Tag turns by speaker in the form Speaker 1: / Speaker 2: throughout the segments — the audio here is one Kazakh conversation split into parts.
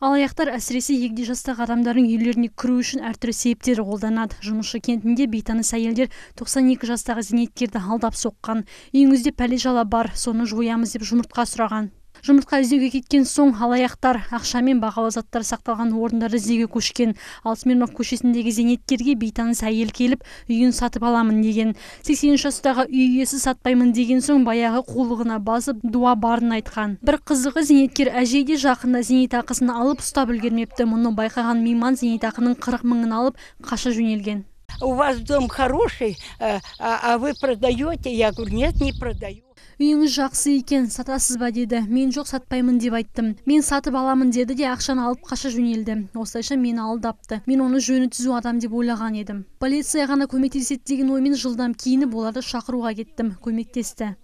Speaker 1: Алаяқтар әсіресе егде жастағы адамдардың үйлеріне кіру үшін әртүрлі себептер қолданады. Жұмысшы кентінде бейтаныс әйелдер 92 жастағы зейнеткерді алдап соққан. Үйіңізде пәле-жала бар, соны жоямыз деп жұмыртқа сұраған. Жұмыртқа іздеуге кеткен соң алаяқтар ақша мен бағалы заттар сақталған орындарды іздеуге көшкен. Ал Смирнов көшесіндегі зейнеткерге бейтаныс әйел келіп, үйін сатып аламын деген. 80 жастағы үй иесі сатпаймын деген соң баяғы қулығына басып, дуа барын айтқан. Бір қызығы, зейнеткер әжей де жақында зейнетақысын алып ұстап үлгермепті. Мұны байқаған мейман зейнетақының 40 мыңын алып қаша жөнелген.
Speaker 2: У вас дом хороший, а вы продаете? Я говорю, нет, не продаю.
Speaker 1: Үйіңіз жақсы екен, сатасыз ба деді. Мен жоқ, сатпаймын деп айттым. Мен сатып аламын деді де ақшаны алып қаша жөнелді. Осылайша мені алдапты. Мен оны жөні түзу адам деп ойлаған едім. Полиция ғана көмектеседі деген оймен жылдам киініп оларды шақыруға кеттім. Көмектесті.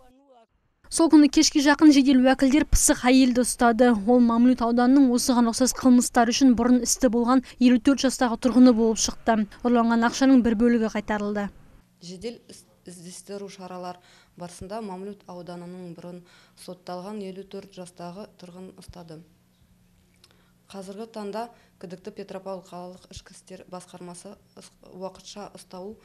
Speaker 1: Сол күні кешке жақын жедел уәкілдер пысық әйелді ұстады. Ол Мамлют ауданының осыған ұқсас қылмыстар үшін бұрын істі болған 54 жастағы тұрғыны болып шықты. Ұрланған ақшаның бір бөлігі қайтарылды.
Speaker 3: Жедел іздестіру шаралар барысында Мамлют ауданының бұрын сотталған 54 жастағы тұрғын ұстады. Қазіргі таңда күдікті Петропавл қалалық ішкі істер басқармасы уақытша ұстау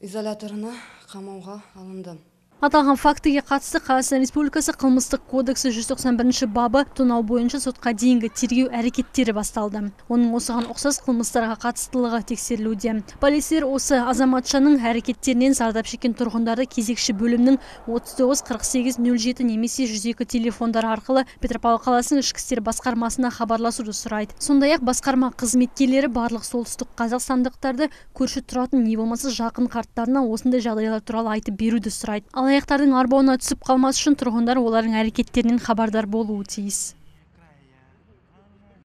Speaker 3: изоляторына қамауға алынды.
Speaker 1: Аталған фактіге қатысты Қазақстан Республикасы қылмыстық кодексі 191 бабы тонау бойынша сотқа дейінгі тергеу әрекеттері басталды. Оның осыған ұқсас қылмыстарға қатыстылығы тексерілуде. Полицейлер осы азаматшаның әрекеттерінен зардап шеккен тұрғындарды кезекші бөлімнің 39-48-07 немесе 102 телефондары арқылы Петропавл қаласының ішкі істер басқармасына хабарласуды сұрайды. Сондай-ақ басқарма қызметкерлері барлық солтүстік қазақстандықтарды көрші тұратын не болмаса жақын қарттарына осындай жағдайлар туралы айтып беруді сұрайды. Алаяқтардың арбауына түсіп қалмас үшін тұрғындар олардың әрекеттерінен хабардар болуы тиіс.